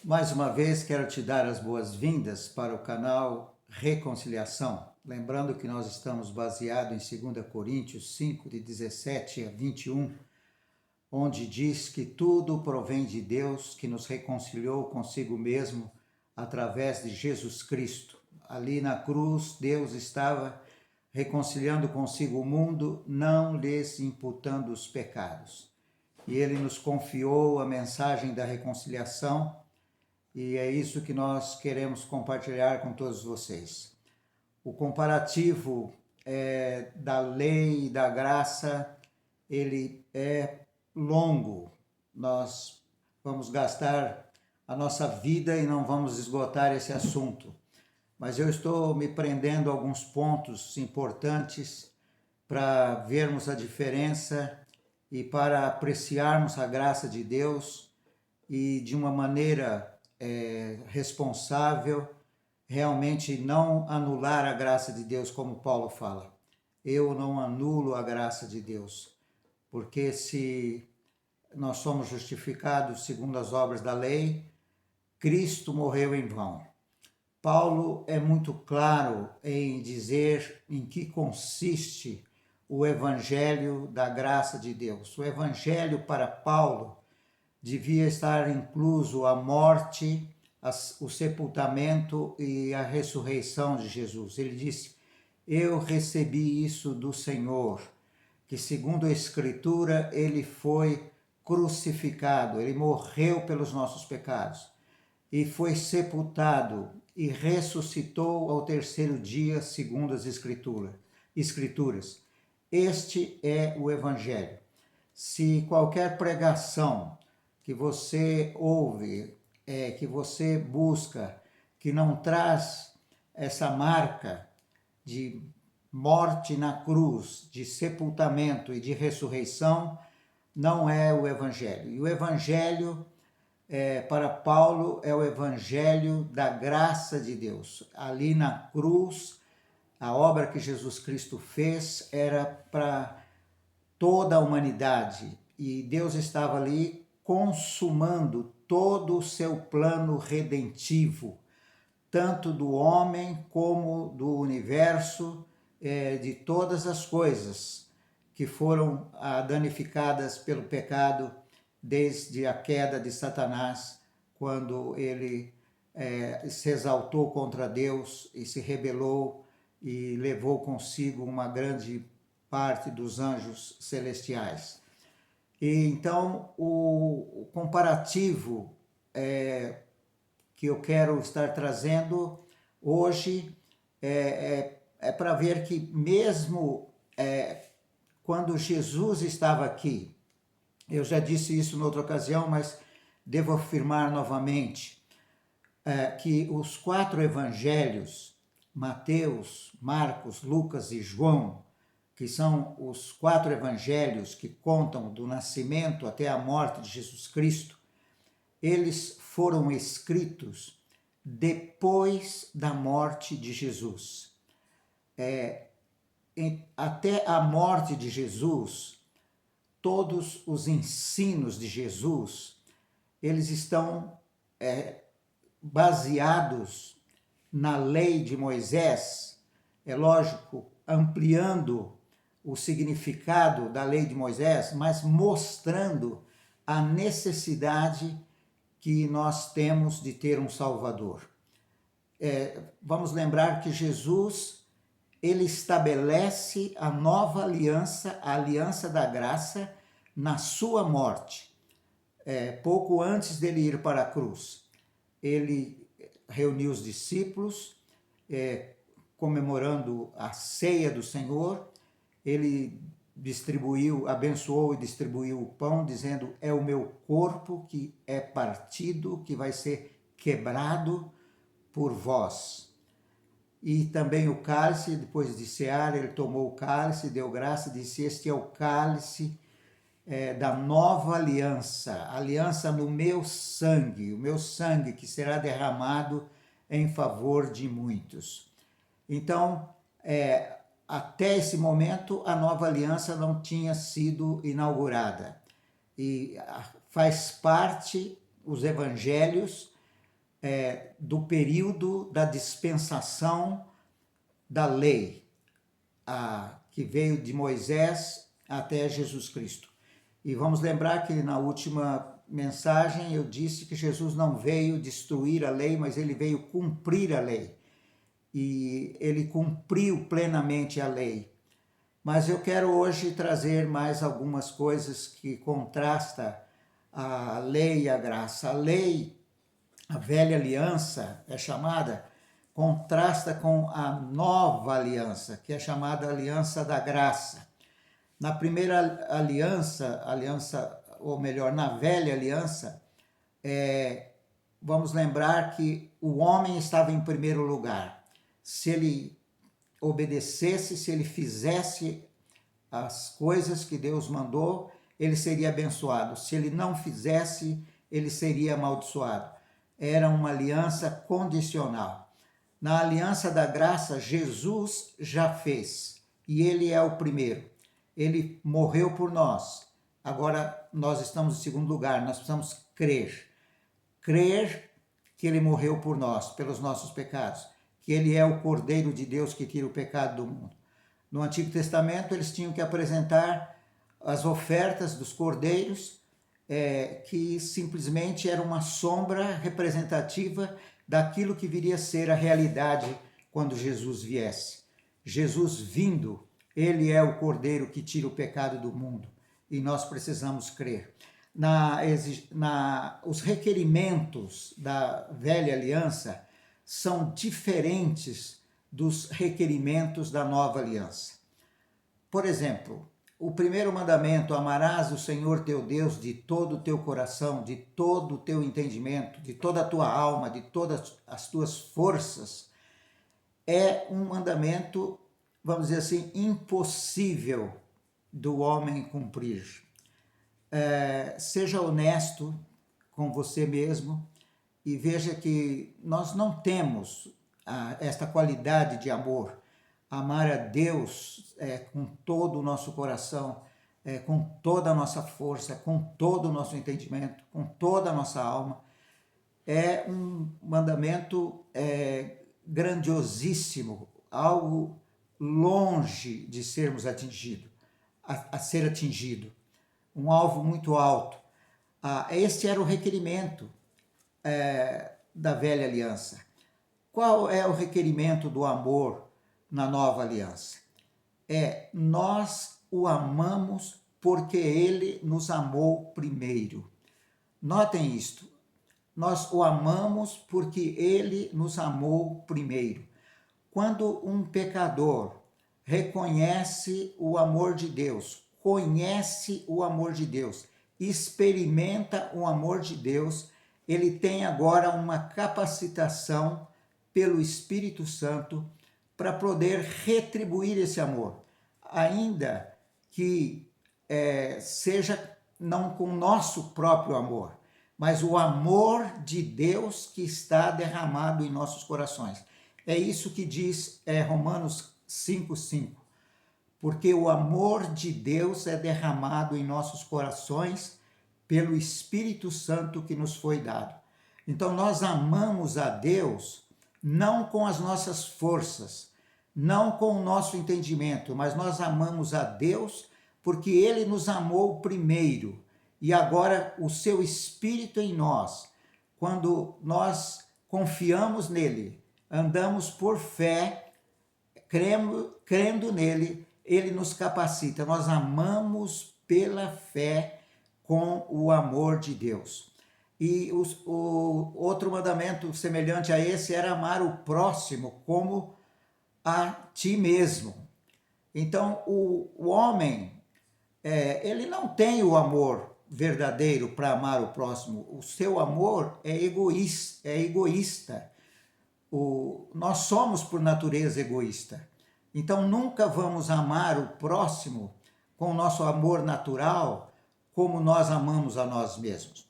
Mais uma vez quero te dar as boas-vindas para o canal Reconciliação. Lembrando que nós estamos baseados em 2 Coríntios 5, de 17 a 21, onde diz que tudo provém de Deus, que nos reconciliou consigo mesmo através de Jesus Cristo. Ali na cruz, Deus estava reconciliando consigo o mundo, não lhes imputando os pecados. E Ele nos confiou a mensagem da reconciliação, e é isso que nós queremos compartilhar com todos vocês. O comparativo da lei e da graça, ele é longo. Nós vamos gastar a nossa vida e não vamos esgotar esse assunto. Mas eu estou me prendendo a alguns pontos importantes para vermos a diferença e para apreciarmos a graça de Deus e de uma maneira responsável, realmente não anular a graça de Deus, como Paulo fala. Eu não anulo a graça de Deus, porque se nós somos justificados segundo as obras da lei, Cristo morreu em vão. Paulo é muito claro em dizer em que consiste o evangelho da graça de Deus. O evangelho para Paulo devia estar incluso a morte, o sepultamento e a ressurreição de Jesus. Ele disse: eu recebi isso do Senhor, que segundo a Escritura ele foi crucificado, ele morreu pelos nossos pecados e foi sepultado e ressuscitou ao terceiro dia segundo as Escrituras. Este é o Evangelho. Se qualquer pregação que você ouve, que você busca, que não traz essa marca de morte na cruz, de sepultamento e de ressurreição, não é o Evangelho. E o Evangelho, para Paulo, é o Evangelho da graça de Deus. Ali na cruz, a obra que Jesus Cristo fez era para toda a humanidade. E Deus estava ali consumando todo o seu plano redentivo, tanto do homem como do universo, de todas as coisas que foram danificadas pelo pecado desde a queda de Satanás, quando ele se exaltou contra Deus e se rebelou e levou consigo uma grande parte dos anjos celestiais. E então o comparativo que eu quero estar trazendo hoje é para ver que mesmo quando Jesus estava aqui, eu já disse isso em outra ocasião, mas devo afirmar novamente, que os 4 evangelhos, Mateus, Marcos, Lucas e João, que são os 4 evangelhos que contam do nascimento até a morte de Jesus Cristo, eles foram escritos depois da morte de Jesus. Até a morte de Jesus, todos os ensinos de Jesus, eles estão baseados na lei de Moisés, é lógico, ampliando o significado da lei de Moisés, mas mostrando a necessidade que nós temos de ter um Salvador. Vamos lembrar que Jesus, ele estabelece a nova aliança, a aliança da graça, na sua morte. Pouco antes dele ir para a cruz, ele reuniu os discípulos, comemorando a ceia do Senhor. Ele abençoou e distribuiu o pão, dizendo: é o meu corpo que é partido, que vai ser quebrado por vós. E também o cálice, depois de cear, ele tomou o cálice, deu graça e disse: este é o cálice da nova aliança, aliança no meu sangue, o meu sangue que será derramado em favor de muitos. Então, até esse momento, a nova aliança não tinha sido inaugurada. E faz parte, os evangelhos, do período da dispensação da lei, que veio de Moisés até Jesus Cristo. E vamos lembrar que na última mensagem eu disse que Jesus não veio destruir a lei, mas ele veio cumprir a lei. E ele cumpriu plenamente a lei. Mas eu quero hoje trazer mais algumas coisas que contrastam a lei e a graça. A lei, a velha aliança é chamada, contrasta com a nova aliança, que é chamada aliança da graça. Na primeira aliança, ou melhor, na velha aliança, vamos lembrar que o homem estava em primeiro lugar. Se ele obedecesse, se ele fizesse as coisas que Deus mandou, ele seria abençoado. Se ele não fizesse, ele seria amaldiçoado. Era uma aliança condicional. Na aliança da graça, Jesus já fez, e ele é o primeiro. Ele morreu por nós. Agora nós estamos em segundo lugar, nós precisamos crer. Crer que ele morreu por nós, pelos nossos pecados, que ele é o Cordeiro de Deus que tira o pecado do mundo. No Antigo Testamento, eles tinham que apresentar as ofertas dos cordeiros, que simplesmente era uma sombra representativa daquilo que viria a ser a realidade quando Jesus viesse. Jesus vindo, ele é o Cordeiro que tira o pecado do mundo, e nós precisamos crer. Os requerimentos da velha aliança são diferentes dos requerimentos da nova aliança. Por exemplo, o primeiro mandamento, amarás o Senhor teu Deus de todo o teu coração, de todo o teu entendimento, de toda a tua alma, de todas as tuas forças, é um mandamento, vamos dizer assim, impossível do homem cumprir. Seja honesto com você mesmo e veja que nós não temos esta qualidade de amor. Amar a Deus com todo o nosso coração, com toda a nossa força, com todo o nosso entendimento, com toda a nossa alma, é um mandamento grandiosíssimo, algo longe de sermos atingido, a ser atingido, um alvo muito alto. Este era o requerimento da velha aliança. Qual é o requerimento do amor na nova aliança? Nós o amamos porque ele nos amou primeiro. Notem isto, nós o amamos porque ele nos amou primeiro. Quando um pecador reconhece o amor de Deus, conhece o amor de Deus, experimenta o amor de Deus, ele tem agora uma capacitação pelo Espírito Santo para poder retribuir esse amor, ainda que seja não com o nosso próprio amor, mas o amor de Deus que está derramado em nossos corações. É isso que diz Romanos 5:5. Porque o amor de Deus é derramado em nossos corações pelo Espírito Santo que nos foi dado. Então nós amamos a Deus não com as nossas forças, não com o nosso entendimento, mas nós amamos a Deus porque ele nos amou primeiro. E agora o seu Espírito em nós, quando nós confiamos nele, andamos por fé, crendo nele, ele nos capacita. Nós amamos pela fé com o amor de Deus. E o outro mandamento semelhante a esse era amar o próximo como a ti mesmo. Então, o homem, ele não tem o amor verdadeiro para amar o próximo. O seu amor é egoísta. Nós somos, por natureza, egoísta. Então, nunca vamos amar o próximo com o nosso amor natural, como nós amamos a nós mesmos.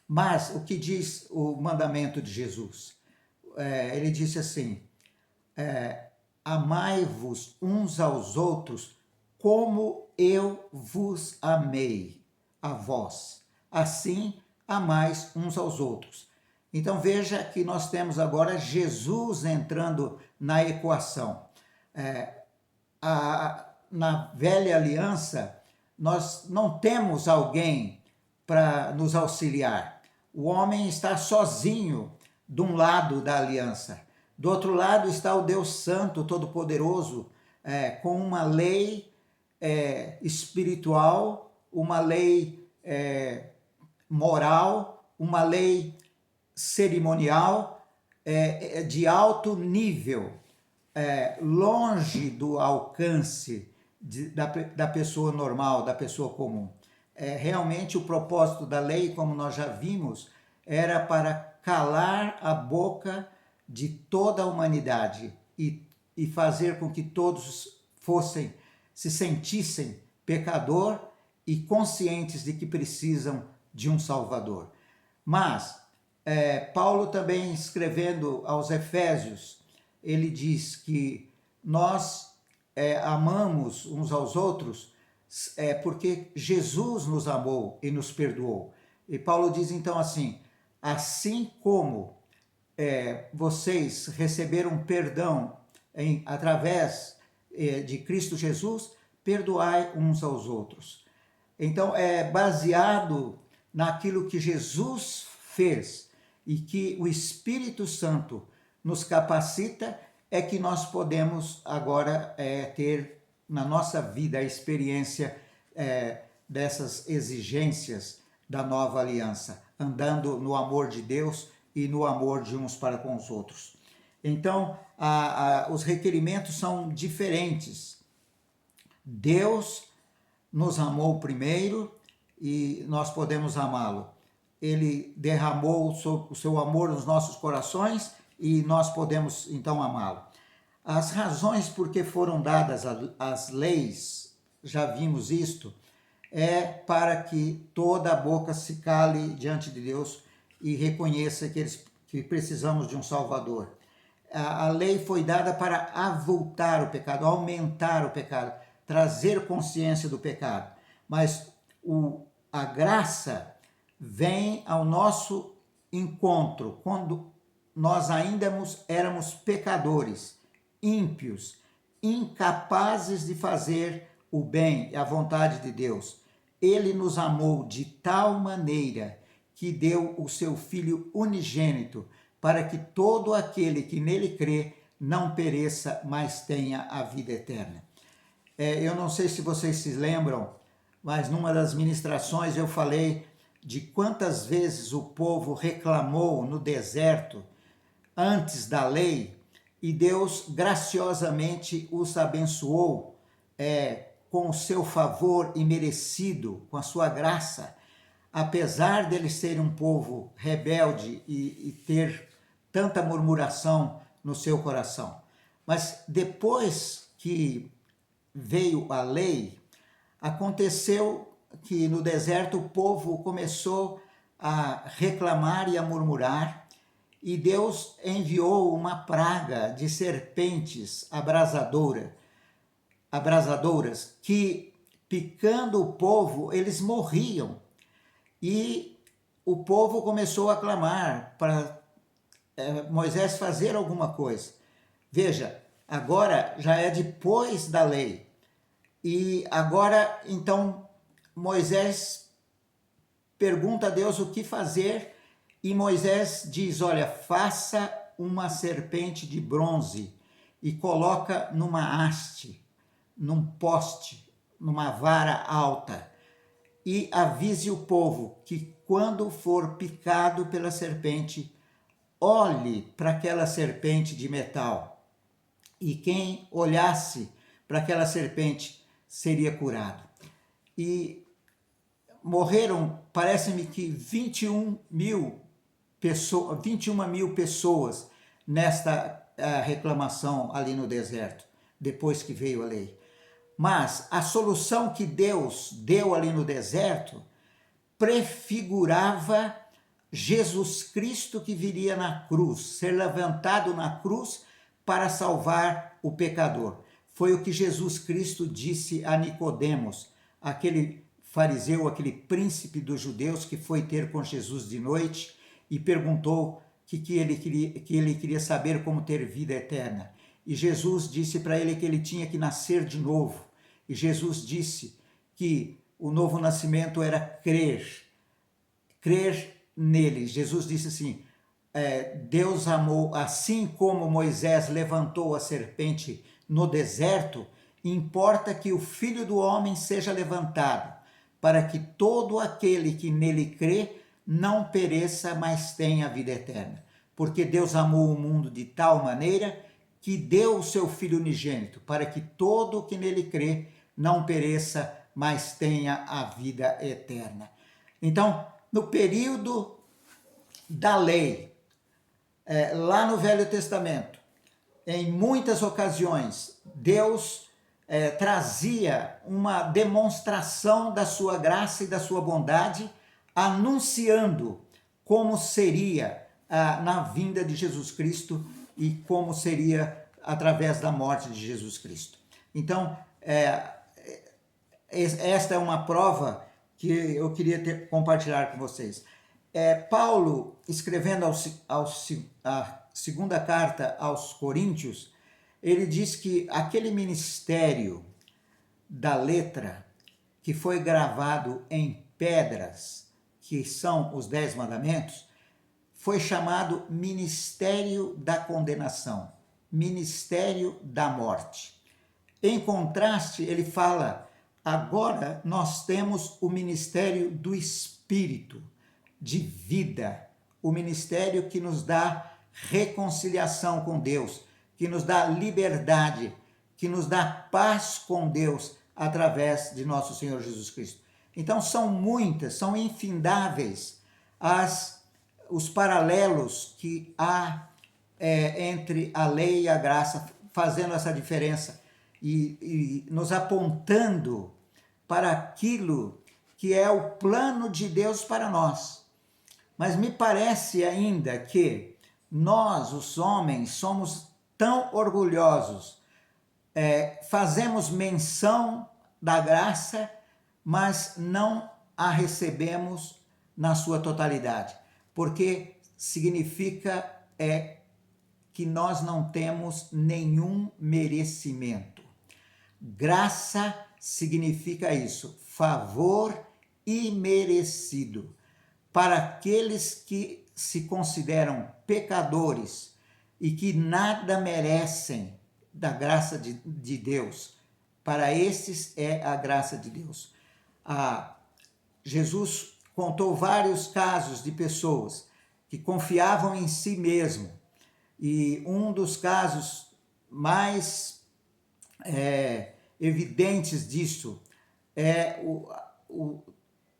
Mas o que diz o mandamento de Jesus? Ele disse assim, amai-vos uns aos outros como eu vos amei a vós. Assim, amais uns aos outros. Então veja que nós temos agora Jesus entrando na equação. Na velha aliança, nós não temos alguém para nos auxiliar. O homem está sozinho de um lado da aliança. Do outro lado está o Deus Santo, Todo-Poderoso, com uma lei espiritual, uma lei moral, uma lei cerimonial de alto nível, longe do alcance da pessoa normal, da pessoa comum. Realmente o propósito da lei, como nós já vimos, era para calar a boca de toda a humanidade e fazer com que todos se sentissem pecador e conscientes de que precisam de um Salvador. Mas Paulo também, escrevendo aos Efésios, ele diz que nós amamos uns aos outros porque Jesus nos amou e nos perdoou. E Paulo diz então assim: assim como vocês receberam perdão através de Cristo Jesus, perdoai uns aos outros. Então é baseado naquilo que Jesus fez e que o Espírito Santo nos capacita, é que nós podemos agora ter na nossa vida a experiência dessas exigências da nova aliança, andando no amor de Deus e no amor de uns para com os outros. Então, os requerimentos são diferentes. Deus nos amou primeiro e nós podemos amá-lo. Ele derramou o seu amor nos nossos corações e nós podemos então amá-lo. As razões por que foram dadas as leis, já vimos isto, é para que toda a boca se cale diante de Deus e reconheça que precisamos de um Salvador. A lei foi dada para avultar o pecado, aumentar o pecado, trazer consciência do pecado. Mas a graça vem ao nosso encontro quando nós ainda éramos pecadores, ímpios, incapazes de fazer o bem e a vontade de Deus. Ele nos amou de tal maneira que deu o seu Filho unigênito para que todo aquele que nele crê não pereça, mas tenha a vida eterna. Eu não sei se vocês se lembram, mas numa das ministrações eu falei de quantas vezes o povo reclamou no deserto antes da lei e Deus graciosamente os abençoou com o seu favor imerecido, com a sua graça, apesar deles serem um povo rebelde e ter tanta murmuração no seu coração. Mas depois que veio a lei, aconteceu que no deserto o povo começou a reclamar e a murmurar, e Deus enviou uma praga de serpentes abrasadoras que, picando o povo, eles morriam. E o povo começou a clamar para Moisés fazer alguma coisa. Veja, agora já é depois da lei. E agora, então, Moisés pergunta a Deus o que fazer, e Moisés diz: olha, faça uma serpente de bronze e coloca numa haste, num poste, numa vara alta, e avise o povo que quando for picado pela serpente, olhe para aquela serpente de metal, e quem olhasse para aquela serpente seria curado. E morreram, parece-me que 21 mil pessoas nesta reclamação ali no deserto, depois que veio a lei. Mas a solução que Deus deu ali no deserto prefigurava Jesus Cristo que viria na cruz, ser levantado na cruz para salvar o pecador. Foi o que Jesus Cristo disse a Nicodemos, aquele fariseu, aquele príncipe dos judeus que foi ter com Jesus de noite e perguntou que ele queria saber como ter vida eterna. E Jesus disse para ele que ele tinha que nascer de novo. E Jesus disse que o novo nascimento era crer nele. Jesus disse assim, Deus amou, assim como Moisés levantou a serpente no deserto, importa que o Filho do Homem seja levantado, para que todo aquele que nele crê não pereça, mas tenha a vida eterna. Porque Deus amou o mundo de tal maneira que deu o seu Filho unigênito, para que todo o que nele crê não pereça, mas tenha a vida eterna. Então, no período da lei, lá no Velho Testamento, em muitas ocasiões, Deus trazia uma demonstração da sua graça e da sua bondade, anunciando como seria na vinda de Jesus Cristo e como seria através da morte de Jesus Cristo. Então, esta é uma prova que eu queria compartilhar com vocês. Paulo, escrevendo a segunda carta aos Coríntios, ele diz que aquele ministério da letra que foi gravado em pedras, que são os 10 mandamentos, foi chamado ministério da condenação, ministério da morte. Em contraste, ele fala, agora nós temos o ministério do Espírito, de vida, o ministério que nos dá reconciliação com Deus, que nos dá liberdade, que nos dá paz com Deus através de nosso Senhor Jesus Cristo. Então são muitas, são infindáveis os paralelos que há entre a lei e a graça, fazendo essa diferença e nos apontando para aquilo que é o plano de Deus para nós. Mas me parece ainda que nós, os homens, somos tão orgulhosos, fazemos menção da graça, mas não a recebemos na sua totalidade, porque significa que nós não temos nenhum merecimento. Graça significa isso, favor imerecido. Para aqueles que se consideram pecadores e que nada merecem da graça de Deus, para esses é a graça de Deus. Jesus contou vários casos de pessoas que confiavam em si mesmo, e um dos casos mais evidentes disso é o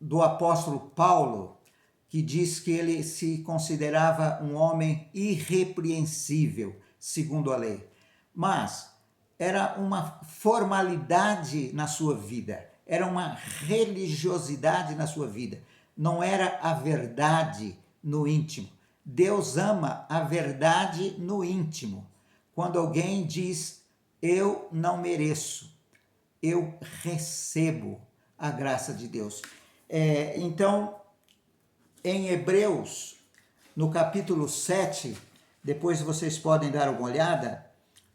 do apóstolo Paulo, que diz que ele se considerava um homem irrepreensível, segundo a lei. Mas era uma formalidade na sua vida, era uma religiosidade na sua vida, não era a verdade no íntimo. Deus ama a verdade no íntimo. Quando alguém diz, eu não mereço, eu recebo a graça de Deus. Então, em Hebreus, no capítulo 7, depois vocês podem dar uma olhada,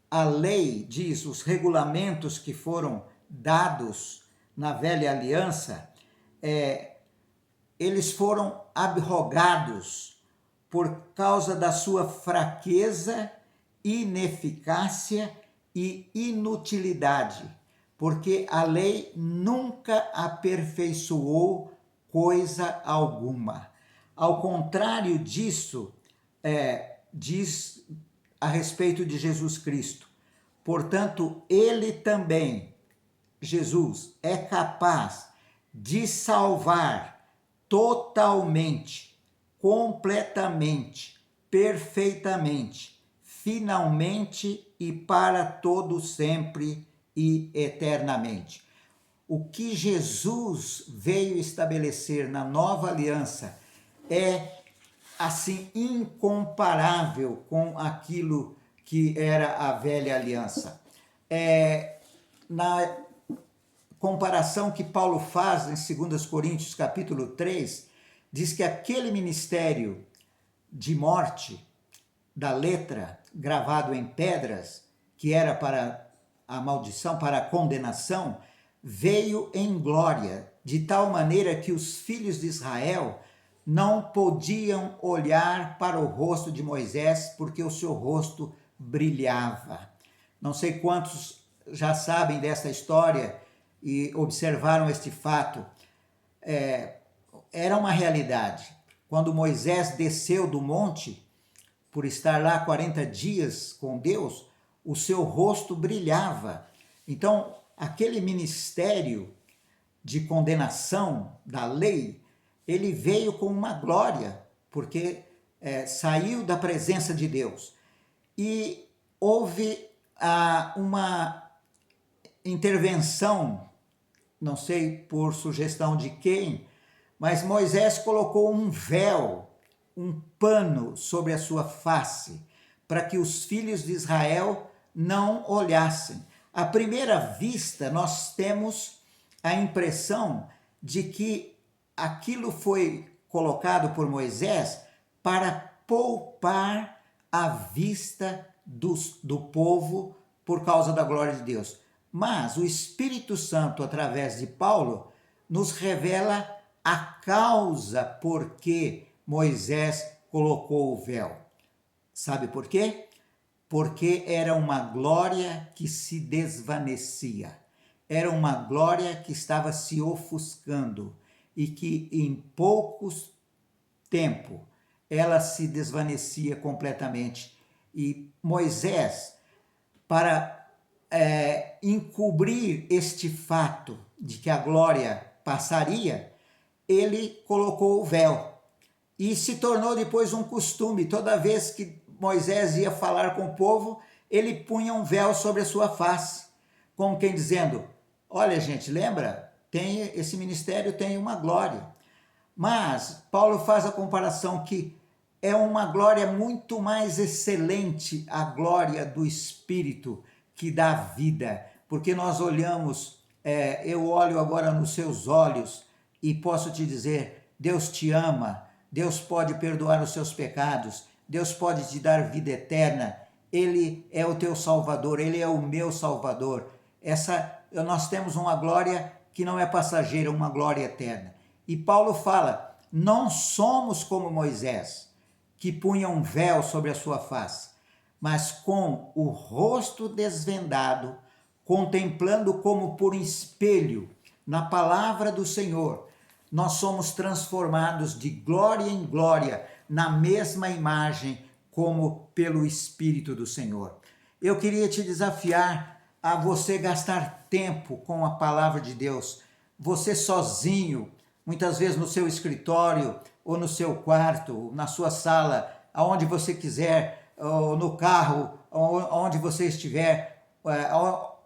a lei diz, os regulamentos que foram dados na velha aliança, eles foram abrogados por causa da sua fraqueza, ineficácia e inutilidade, porque a lei nunca aperfeiçoou coisa alguma. Ao contrário disso, diz a respeito de Jesus Cristo. Portanto, ele também, Jesus, é capaz de salvar totalmente, completamente, perfeitamente, finalmente e para todo sempre e eternamente. O que Jesus veio estabelecer na nova aliança é assim incomparável com aquilo que era a velha aliança. Na comparação que Paulo faz em 2 Coríntios capítulo 3, diz que aquele ministério de morte da letra gravado em pedras, que era para a maldição, para a condenação, veio em glória, de tal maneira que os filhos de Israel não podiam olhar para o rosto de Moisés, porque o seu rosto brilhava. Não sei quantos já sabem dessa história e observaram este fato. Era uma realidade. Quando Moisés desceu do monte, por estar lá 40 dias com Deus, o seu rosto brilhava. Então, aquele ministério de condenação da lei, ele veio com uma glória, porque saiu da presença de Deus. E houve uma intervenção, não sei por sugestão de quem, mas Moisés colocou um véu, um pano sobre a sua face, para que os filhos de Israel não olhassem. À primeira vista, nós temos a impressão de que aquilo foi colocado por Moisés para poupar a vista do povo por causa da glória de Deus. Mas o Espírito Santo, através de Paulo, nos revela a causa por que Moisés colocou o véu. Sabe por quê? Porque era uma glória que se desvanecia. Era uma glória que estava se ofuscando e que em poucos tempo ela se desvanecia completamente. E Moisés, para encobrir este fato de que a glória passaria, ele colocou o véu. E se tornou depois um costume. Toda vez que Moisés ia falar com o povo, ele punha um véu sobre a sua face, como quem dizendo: olha, gente, lembra? Esse ministério tem uma glória. Mas Paulo faz a comparação que é uma glória muito mais excelente, a glória do Espírito que dá vida. Porque nós olhamos, eu olho agora nos seus olhos e posso te dizer: Deus te ama, Deus pode perdoar os seus pecados, Deus pode te dar vida eterna, Ele é o teu Salvador, Ele é o meu Salvador. Nós temos uma glória que não é passageira, uma glória eterna. E Paulo fala: não somos como Moisés, que punha um véu sobre a sua face, mas com o rosto desvendado, contemplando como por um espelho, na palavra do Senhor, nós somos transformados de glória em glória, na mesma imagem, como pelo Espírito do Senhor. Eu queria te desafiar a você gastar tempo com a palavra de Deus, você sozinho, muitas vezes no seu escritório, ou no seu quarto, na sua sala, aonde você quiser, ou no carro, onde você estiver,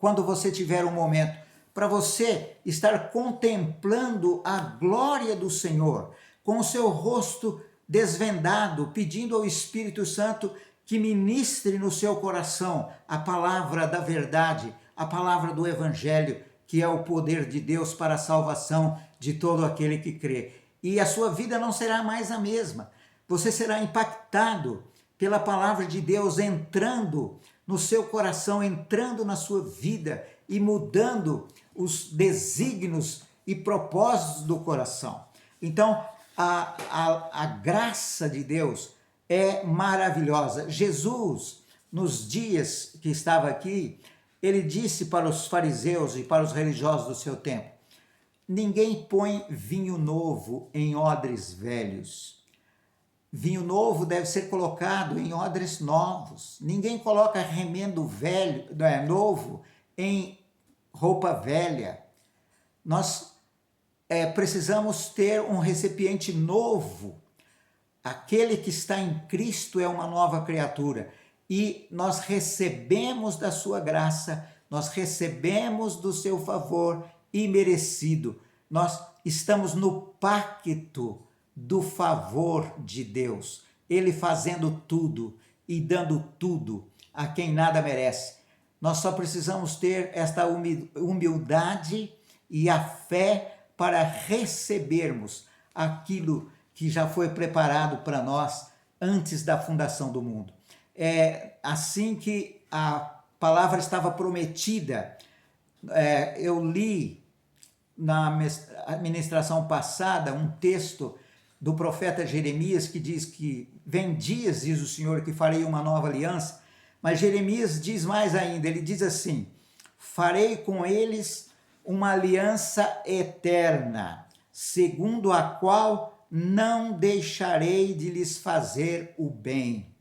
quando você tiver um momento, para você estar contemplando a glória do Senhor, com o seu rosto desvendado, pedindo ao Espírito Santo que ministre no seu coração a palavra da verdade, a palavra do Evangelho, que é o poder de Deus para a salvação de todo aquele que crê. E a sua vida não será mais a mesma. Você será impactado pela palavra de Deus entrando no seu coração, entrando na sua vida e mudando os desígnios e propósitos do coração. Então, a graça de Deus é maravilhosa. Jesus, nos dias que estava aqui, ele disse para os fariseus e para os religiosos do seu tempo: ninguém põe vinho novo em odres velhos. Vinho novo deve ser colocado em odres novos. Ninguém coloca remendo velho, novo em roupa velha. Nós precisamos ter um recipiente novo. Aquele que está em Cristo é uma nova criatura. E nós recebemos da sua graça, nós recebemos do seu favor imerecido. Nós estamos no pacto do favor de Deus. Ele fazendo tudo e dando tudo a quem nada merece. Nós só precisamos ter esta humildade e a fé para recebermos aquilo que já foi preparado para nós antes da fundação do mundo. É assim que a palavra estava prometida. Eu li na ministração passada um texto do profeta Jeremias que diz que vem dias, diz o Senhor, que farei uma nova aliança, mas Jeremias diz mais ainda, ele diz assim: farei com eles uma aliança eterna, segundo a qual não deixarei de lhes fazer o bem,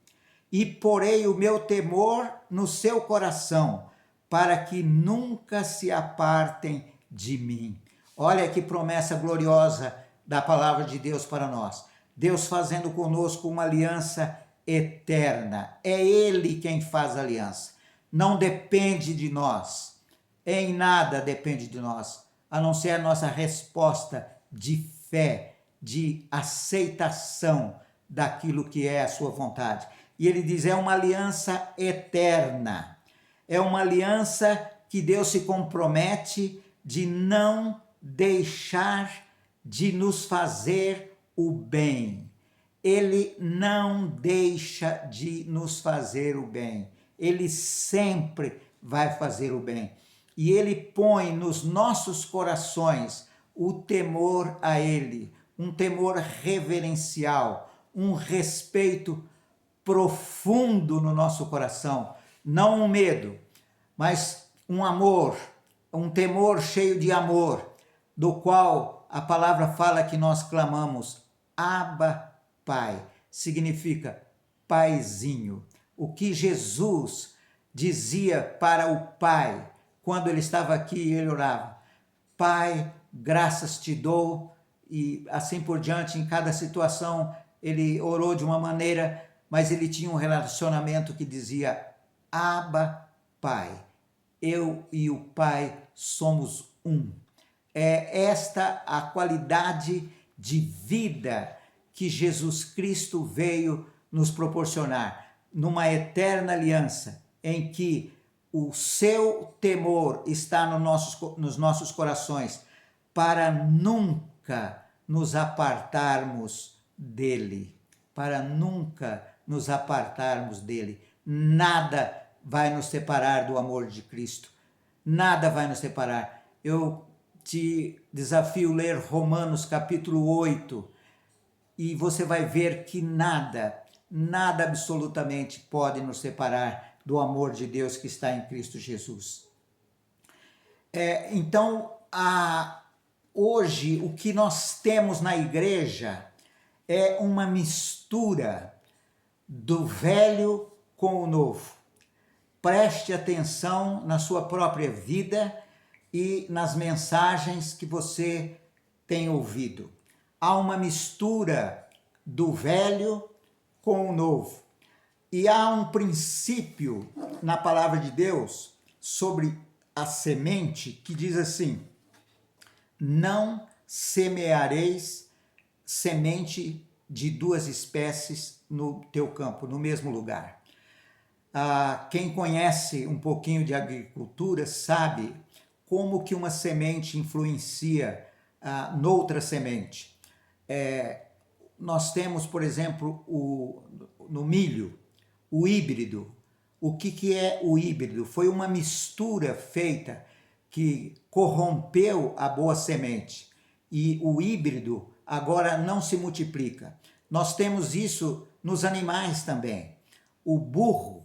e porei o meu temor no seu coração, para que nunca se apartem de mim. Olha que promessa gloriosa da palavra de Deus para nós. Deus fazendo conosco uma aliança eterna. É Ele quem faz a aliança. Não depende de nós. Em nada depende de nós, a não ser a nossa resposta de fé, de aceitação daquilo que é a sua vontade. E ele diz, é uma aliança eterna. É uma aliança que Deus se compromete de não deixar de nos fazer o bem. Ele não deixa de nos fazer o bem. Ele sempre vai fazer o bem. E ele põe nos nossos corações o temor a ele, um temor reverencial, um respeito profundo no nosso coração, não um medo, mas um amor, um temor cheio de amor, do qual a palavra fala que nós clamamos, Abba, Pai, significa paizinho. O que Jesus dizia para o Pai, quando ele estava aqui e ele orava, Pai, graças te dou, e assim por diante, em cada situação, ele orou de uma maneira, mas ele tinha um relacionamento que dizia, Abba, Pai, eu e o Pai somos um. É esta a qualidade de vida que Jesus Cristo veio nos proporcionar, numa eterna aliança, em que o seu temor está nos nossos corações, para nunca nos apartarmos dele, para nunca nos apartarmos dele. Nada vai nos separar do amor de Cristo, nada vai nos separar. Eu te desafio a ler Romanos capítulo 8, e você vai ver que nada absolutamente pode nos separar do amor de Deus que está em Cristo Jesus. Então, hoje, o que nós temos na igreja é uma mistura do velho com o novo. Preste atenção na sua própria vida e nas mensagens que você tem ouvido. Há uma mistura do velho com o novo. E há um princípio na palavra de Deus sobre a semente que diz assim, não semeareis semente de duas espécies no teu campo, no mesmo lugar. Quem conhece um pouquinho de agricultura sabe como que uma semente influencia noutra semente. Nós temos, por exemplo, no milho, o híbrido. O que é o híbrido? Foi uma mistura feita que corrompeu a boa semente. E o híbrido agora não se multiplica. Nós temos isso nos animais também. O burro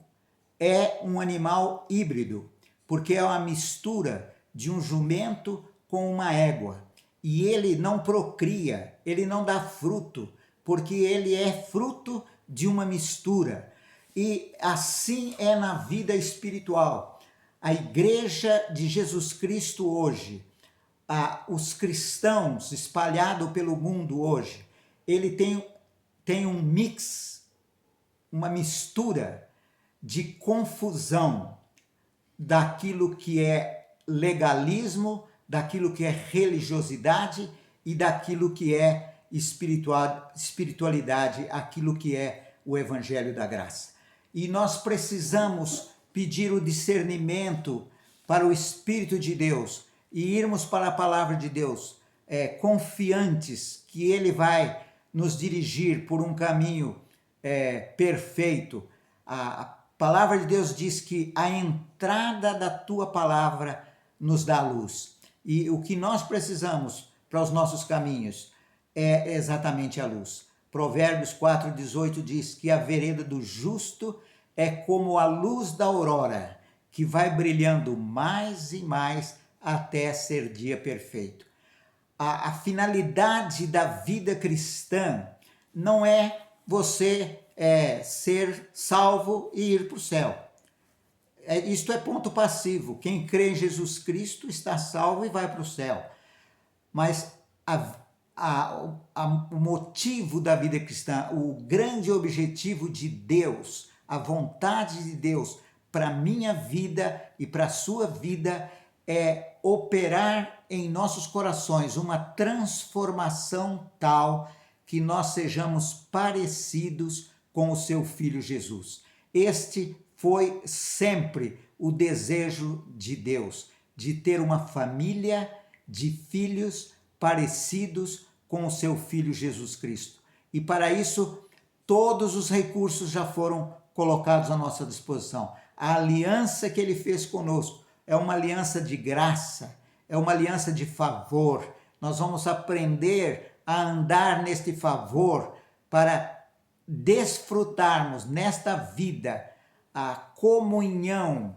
é um animal híbrido, porque é uma mistura de um jumento com uma égua. E ele não procria, ele não dá fruto, porque ele é fruto de uma mistura. E assim é na vida espiritual. A igreja de Jesus Cristo hoje, os cristãos espalhados pelo mundo hoje, ele tem um mix, uma mistura de confusão daquilo que é legalismo, daquilo que é religiosidade e daquilo que é espiritualidade, aquilo que é o evangelho da graça. E nós precisamos pedir o discernimento para o Espírito de Deus e irmos para a palavra de Deus, confiantes que Ele vai nos dirigir por um caminho perfeito. A palavra de Deus diz que a entrada da tua palavra nos dá luz. E o que nós precisamos para os nossos caminhos é exatamente a luz. Provérbios 4,18 diz que a vereda do justo é como a luz da aurora, que vai brilhando mais e mais até ser dia perfeito. A finalidade da vida cristã não é você ser salvo e ir para o céu. Isto é ponto passivo. Quem crê em Jesus Cristo está salvo e vai para o céu. Mas o motivo da vida cristã, o grande objetivo de Deus, a vontade de Deus para a minha vida e para a sua vida é operar em nossos corações uma transformação tal que nós sejamos parecidos com o seu Filho Jesus. Este foi sempre o desejo de Deus, de ter uma família de filhos parecidos com o seu Filho Jesus Cristo. E para isso, todos os recursos já foram colocados à nossa disposição. A aliança que ele fez conosco é uma aliança de graça, é uma aliança de favor. Nós vamos aprender a andar neste favor para desfrutarmos nesta vida a comunhão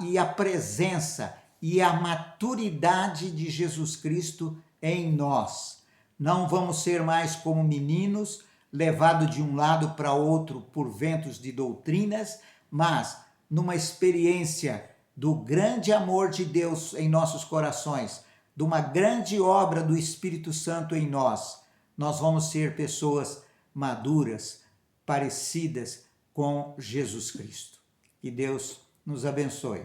e a presença e a maturidade de Jesus Cristo em nós. Não vamos ser mais como meninos, levados de um lado para outro por ventos de doutrinas, mas numa experiência do grande amor de Deus em nossos corações, de uma grande obra do Espírito Santo em nós, nós vamos ser pessoas maduras, parecidas com Jesus Cristo. Que Deus nos abençoe.